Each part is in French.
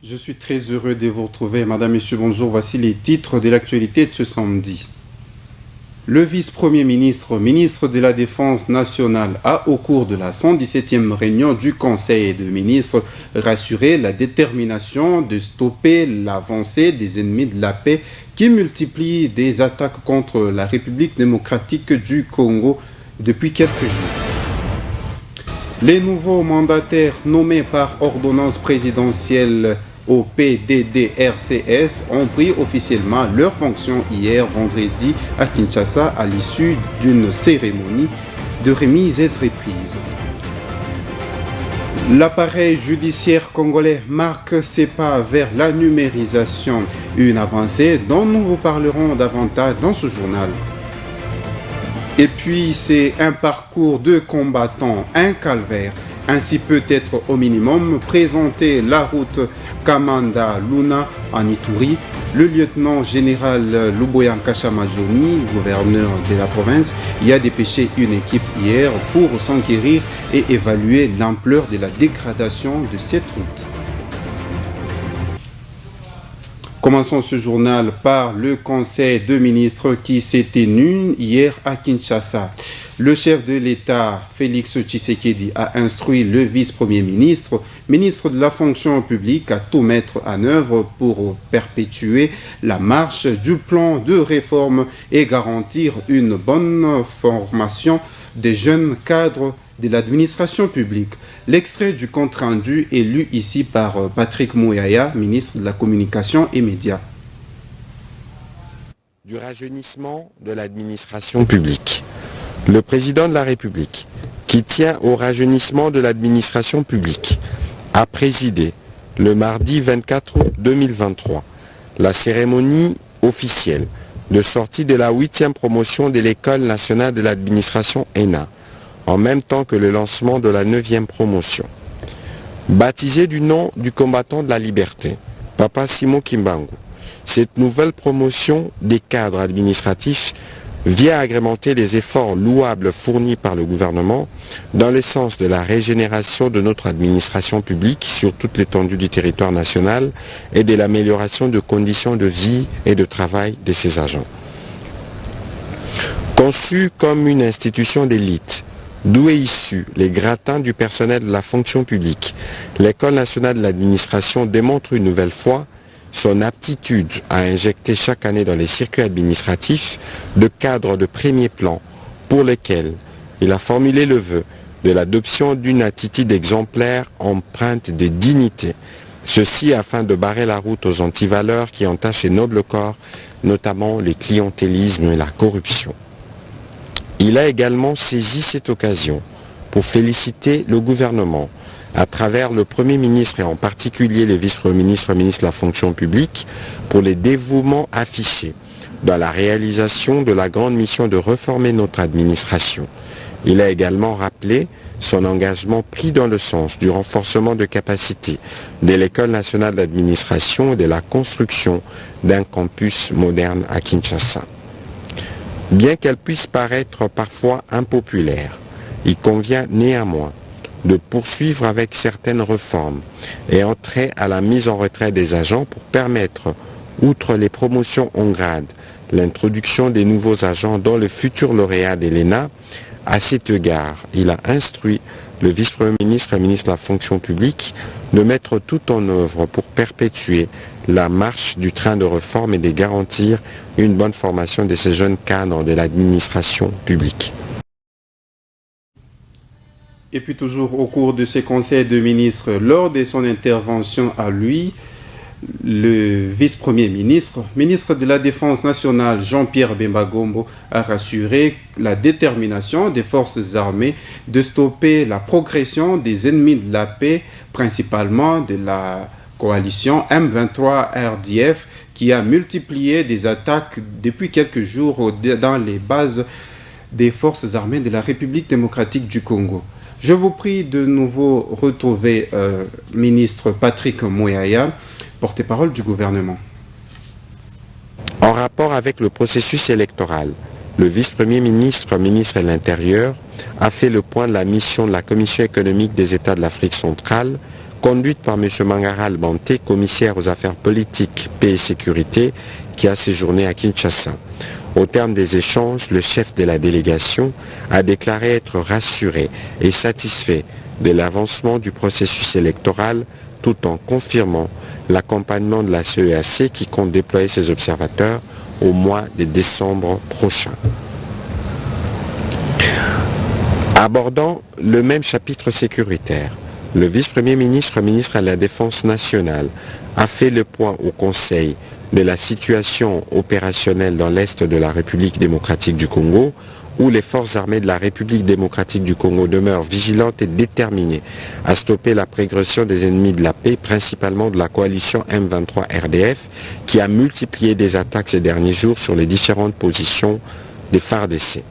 Je suis très heureux de vous retrouver. Madame, Monsieur, bonjour. Voici les titres de l'actualité de ce samedi. Le vice-premier ministre, ministre de la Défense nationale, a, au cours de la 117e réunion du Conseil des ministres, rassuré la détermination de stopper l'avancée des ennemis de la paix qui multiplient des attaques contre la République démocratique du Congo depuis quelques jours. Les nouveaux mandataires nommés par ordonnance présidentielle au PDDRCS ont pris officiellement leurs fonctions hier vendredi à Kinshasa à l'issue d'une cérémonie de remise et de reprise. L'appareil judiciaire congolais marque ses pas vers la numérisation, une avancée dont nous vous parlerons davantage dans ce journal. Et puis c'est un parcours de combattants, un calvaire. Ainsi peut être au minimum présenter la route Kamanda-Luna en Ituri. Le lieutenant-général Luboya Nkasha-Majoni, gouverneur de la province, y a dépêché une équipe hier pour s'enquérir et évaluer l'ampleur de la dégradation de cette route. Commençons ce journal par le Conseil de ministres qui s'est tenu hier à Kinshasa. Le chef de l'État, Félix Tshisekedi, a instruit le vice-premier ministre, ministre de la fonction publique, à tout mettre en œuvre pour perpétuer la marche du plan de réforme et garantir une bonne formation des jeunes cadres de l'administration publique. L'extrait du compte-rendu est lu ici par Patrick Mouyaya, ministre de la Communication et Médias. Du rajeunissement de l'administration publique. Le président de la République, qui tient au rajeunissement de l'administration publique, a présidé le mardi 24 août 2023 la cérémonie officielle de sortie de la 8e promotion de l'École nationale de l'administration ENA, en même temps que le lancement de la 9e promotion. Baptisée du nom du combattant de la liberté, Papa Simon Kimbangu, cette nouvelle promotion des cadres administratifs vient agrémenter les efforts louables fournis par le gouvernement dans le sens de la régénération de notre administration publique sur toute l'étendue du territoire national et de l'amélioration de conditions de vie et de travail de ses agents. Conçue comme une institution d'élite, d'où est issu les gratins du personnel de la fonction publique, l'École nationale de l'administration démontre une nouvelle fois son aptitude à injecter chaque année dans les circuits administratifs de cadres de premier plan pour lesquels il a formulé le vœu de l'adoption d'une attitude exemplaire empreinte de dignité. Ceci afin de barrer la route aux antivaleurs qui entachent ces nobles corps, notamment les clientélismes et la corruption. Il a également saisi cette occasion pour féliciter le gouvernement à travers le Premier ministre et en particulier le vice-premier ministre, ministre de la fonction publique, pour les dévouements affichés dans la réalisation de la grande mission de réformer notre administration. Il a également rappelé son engagement pris dans le sens du renforcement de capacités de l'École nationale d'administration et de la construction d'un campus moderne à Kinshasa. Bien qu'elle puisse paraître parfois impopulaire, il convient néanmoins de poursuivre avec certaines réformes et entrer à la mise en retrait des agents pour permettre, outre les promotions en grade, l'introduction des nouveaux agents dans le futur lauréat de l'ENA. À cet égard, il a instruit le vice-premier ministre et ministre de la fonction publique de mettre tout en œuvre pour perpétuer la marche du train de réforme et de garantir une bonne formation de ces jeunes cadres de l'administration publique. Et puis toujours au cours de ces conseils de ministres, lors de son intervention à lui, le vice-premier ministre, ministre de la Défense nationale Jean-Pierre Bemba Gombo, a rassuré la détermination des forces armées de stopper la progression des ennemis de la paix, principalement de la coalition M23 RDF, qui a multiplié des attaques depuis quelques jours dans les bases des forces armées de la République démocratique du Congo. Je vous prie de nouveau retrouver ministre Patrick Mouyaya, porte-parole du gouvernement. En rapport avec le processus électoral, le vice-premier ministre, ministre de l'Intérieur, a fait le point de la mission de la Commission économique des États de l'Afrique centrale conduite par M. Mangaral Banté, commissaire aux affaires politiques, paix et sécurité, qui a séjourné à Kinshasa. Au terme des échanges, le chef de la délégation a déclaré être rassuré et satisfait de l'avancement du processus électoral tout en confirmant l'accompagnement de la CEAC qui compte déployer ses observateurs au mois de décembre prochain. Abordant le même chapitre sécuritaire, le vice-premier ministre, ministre de la Défense nationale, a fait le point au Conseil de la situation opérationnelle dans l'Est de la République démocratique du Congo, où les forces armées de la République démocratique du Congo demeurent vigilantes et déterminées à stopper la progression des ennemis de la paix, principalement de la coalition M23 RDF, qui a multiplié des attaques ces derniers jours sur les différentes positions des FARDC.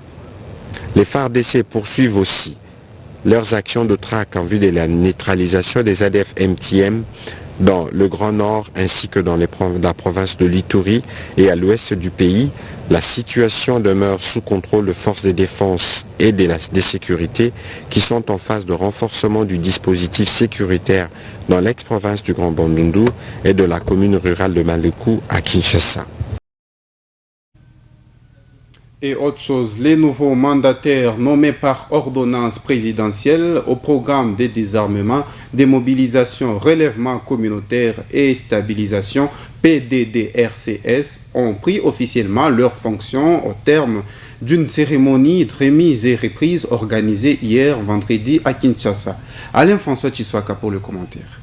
Les FARDC poursuivent aussi leurs actions de traque en vue de la neutralisation des ADF MTM dans le Grand Nord ainsi que dans la province de l'Ituri et à l'ouest du pays. La situation demeure sous contrôle de forces de défense et de sécurité qui sont en phase de renforcement du dispositif sécuritaire dans l'ex-province du Grand Bandundu et de la commune rurale de Malekou à Kinshasa. Et autre chose, les nouveaux mandataires nommés par ordonnance présidentielle au programme des désarmements, démobilisation, relèvement communautaire et stabilisation PDDRCS ont pris officiellement leurs fonctions au terme d'une cérémonie de remise et reprise organisée hier vendredi à Kinshasa. Alain-François Chiswaka pour le commentaire.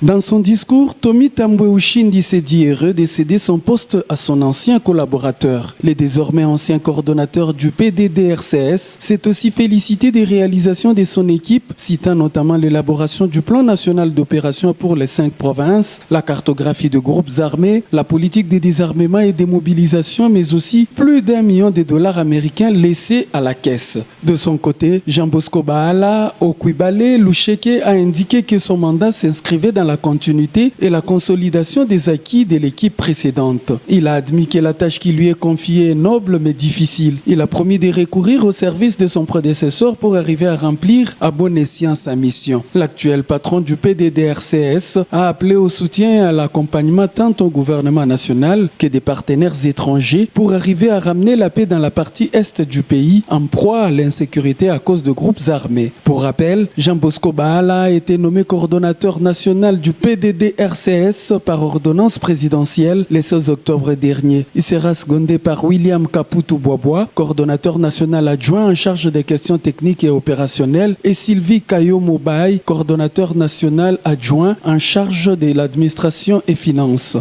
Dans son discours, Tommy Tambwe Ushindi s'est dit heureux de céder son poste à son ancien collaborateur. Le désormais ancien coordonnateur du PDDRCS s'est aussi félicité des réalisations de son équipe, citant notamment l'élaboration du plan national d'opération pour les 5 provinces, la cartographie de groupes armés, la politique de désarmement et démobilisation, mais aussi plus d'1 million de dollars américains laissés à la caisse. De son côté, Jean Bosco Bahala Okwibale Lusheke a indiqué que son mandat s'inscrivait dans la continuité et la consolidation des acquis de l'équipe précédente. Il a admis que la tâche qui lui est confiée est noble mais difficile. Il a promis de recourir au service de son prédécesseur pour arriver à remplir à bon escient sa mission. L'actuel patron du PDDRCS a appelé au soutien et à l'accompagnement tant au gouvernement national que des partenaires étrangers pour arriver à ramener la paix dans la partie est du pays en proie à l'insécurité à cause de groupes armés. Pour rappel, Jean Bosco Bahala a été nommé coordonnateur national du PDDRCS par ordonnance présidentielle le 16 octobre dernier. Il sera secondé par William Kaputu Boisbois, coordonnateur national adjoint en charge des questions techniques et opérationnelles, et Sylvie Kayo Mobaye, coordonnateur national adjoint en charge de l'administration et finances.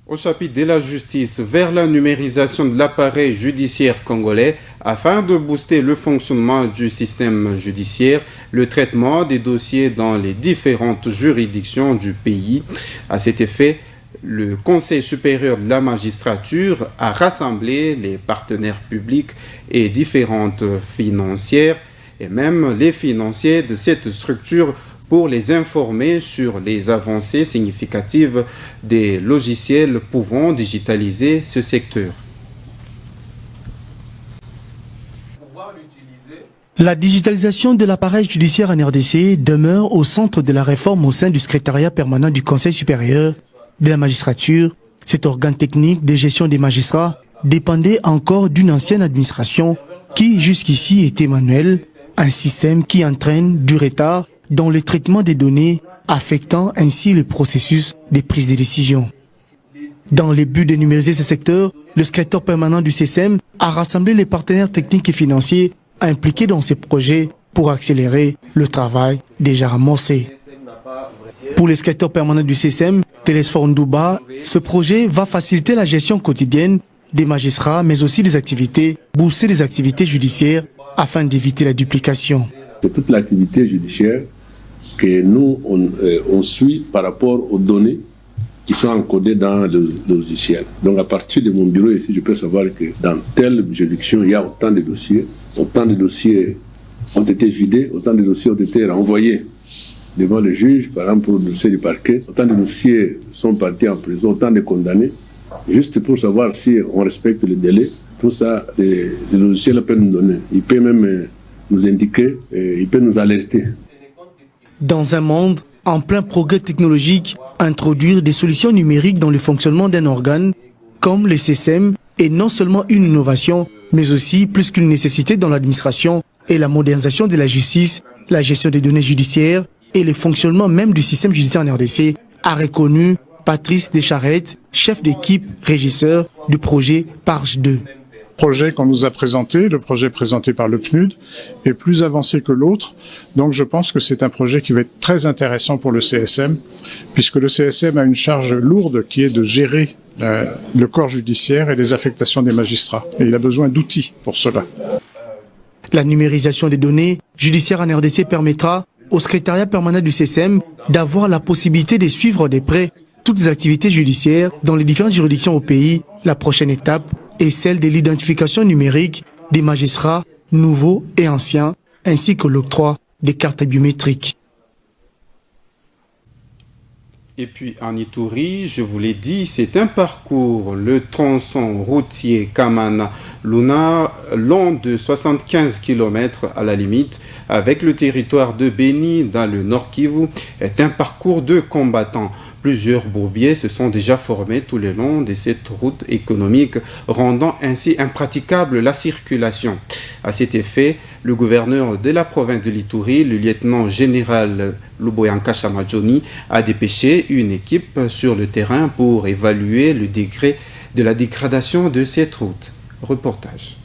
Au chapitre de la justice, vers la numérisation de l'appareil judiciaire congolais, afin de booster le fonctionnement du système judiciaire, le traitement des dossiers dans les différentes juridictions du pays. À cet effet, le Conseil supérieur de la magistrature a rassemblé les partenaires publics et différentes financières, et même les financiers de cette structure pour les informer sur les avancées significatives des logiciels pouvant digitaliser ce secteur. La digitalisation de l'appareil judiciaire en RDC demeure au centre de la réforme au sein du secrétariat permanent du Conseil supérieur de la magistrature. Cet organe technique de gestion des magistrats dépendait encore d'une ancienne administration qui jusqu'ici était manuelle, un système qui entraîne du retard dans le traitement des données, affectant ainsi le processus de prise de décision. Dans le but de numériser ce secteur, le secrétaire permanent du CSM a rassemblé les partenaires techniques et financiers impliqués dans ces projets pour accélérer le travail déjà amorcé. Pour le secrétaire permanent du CSM, Télésphore Ndouba, ce projet va faciliter la gestion quotidienne des magistrats, mais aussi des activités, booster les activités judiciaires afin d'éviter la duplication. C'est toute l'activité judiciaire que nous, on suit par rapport aux données qui sont encodées dans le logiciel. Donc à partir de mon bureau ici, je peux savoir que dans telle juridiction, il y a autant de dossiers ont été vidés, autant de dossiers ont été renvoyés devant le juge, par exemple pour le dossier du parquet, autant de dossiers sont partis en prison, autant de condamnés, juste pour savoir si on respecte les délais. Tout ça, le logiciel peut nous donner. Il peut même nous indiquer, il peut nous alerter. Dans un monde en plein progrès technologique, introduire des solutions numériques dans le fonctionnement d'un organe, comme les CSM, est non seulement une innovation, mais aussi plus qu'une nécessité dans l'administration et la modernisation de la justice, la gestion des données judiciaires et le fonctionnement même du système judiciaire en RDC, a reconnu Patrice Descharette, chef d'équipe régisseur du projet PARJ 2. Le projet qu'on nous a présenté, le projet présenté par le PNUD, est plus avancé que l'autre. Donc je pense que c'est un projet qui va être très intéressant pour le CSM, puisque le CSM a une charge lourde qui est de gérer le corps judiciaire et les affectations des magistrats. Et il a besoin d'outils pour cela. La numérisation des données judiciaires en RDC permettra au secrétariat permanent du CSM d'avoir la possibilité de suivre de près toutes les activités judiciaires dans les différentes juridictions au pays. La prochaine étape est celle de l'identification numérique des magistrats nouveaux et anciens, ainsi que l'octroi des cartes biométriques. Et puis en Ituri, je vous l'ai dit, c'est un parcours, le tronçon routier Kamana-Luna, long de 75 km à la limite, avec le territoire de Beni dans le Nord Kivu, est un parcours de combattants. Plusieurs bourbiers se sont déjà formés tout le long de cette route économique, rendant ainsi impraticable la circulation. À cet effet, le gouverneur de la province de l'Ituri, le lieutenant-général Luboyanka Chamadjoni, a dépêché une équipe sur le terrain pour évaluer le degré de la dégradation de cette route. Reportage.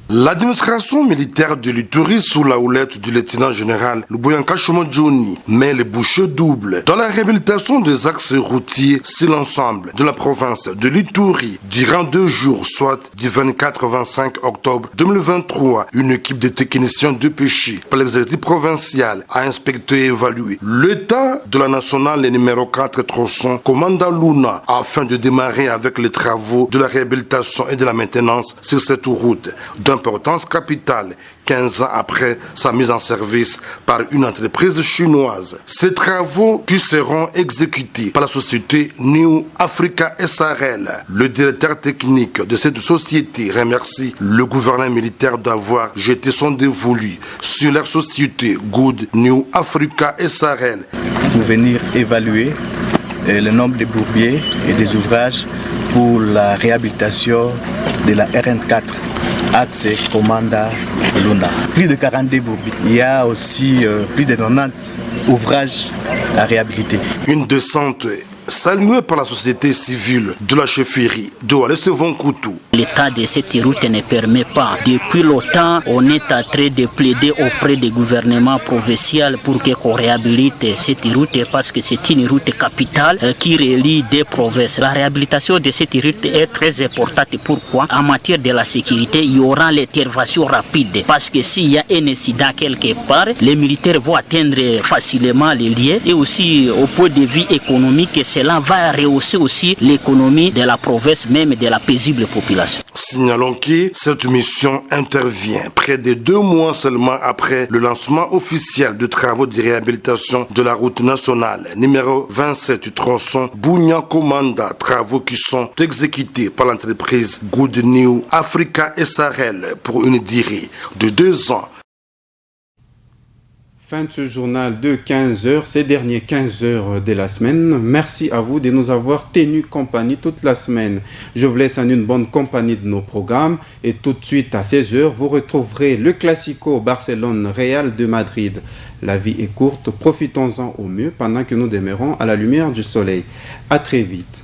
L'administration militaire de l'Ituri sous la houlette du lieutenant-général Luboyanka Chamadjoni met les bouchées doubles dans la réhabilitation des axes routiers sur l'ensemble de la province de l'Ituri. Durant 2 jours, soit du 24 au 25 octobre 2023, une équipe de techniciens dépêchés par l'exécutif provincial a inspecté et évalué l'état de la nationale numéro 4 tronçon Komanda Luna afin de démarrer avec les travaux de la réhabilitation et de la maintenance sur cette route d'importance capitale 15 ans après sa mise en service par une entreprise chinoise. Ces travaux qui seront exécutés par la société New Africa SRL. Le directeur technique de cette société remercie le gouvernement militaire d'avoir jeté son dévolu sur leur société Good New Africa SRL. Pour venir évaluer le nombre de bourbiers et des ouvrages pour la réhabilitation de la RN4. Axe Komanda Luna. Plus de 42 bourbiers. Il y a aussi plus de 90 ouvrages à réhabiliter. Une descente saluée par la société civile de la chefferie de Walese-Vonkoutou. L'état de cette route ne permet pas. Depuis longtemps, on est en train de plaider auprès du gouvernement provincial pour qu'on réhabilite cette route parce que c'est une route capitale qui relie des provinces. La réhabilitation de cette route est très importante. Pourquoi? En matière de la sécurité, il y aura l'intervention rapide parce que s'il y a un incident quelque part, les militaires vont atteindre facilement les lieux et aussi au point de vue économique, cela va rehausser aussi l'économie de la province, même de la paisible population. Signalons que cette mission intervient près de 2 mois seulement après le lancement officiel de travaux de réhabilitation de la route nationale numéro 27 tronçon Bunya-Komanda, travaux qui sont exécutés par l'entreprise Good New Africa SRL pour une durée de 2 ans. Fin de ce journal de 15 heures, ces derniers 15 heures de la semaine. Merci à vous de nous avoir tenu compagnie toute la semaine. Je vous laisse en une bonne compagnie de nos programmes et tout de suite à 16 heures, vous retrouverez le Classico Barcelone-Real de Madrid. La vie est courte, profitons-en au mieux pendant que nous demeurons à la lumière du soleil. À très vite.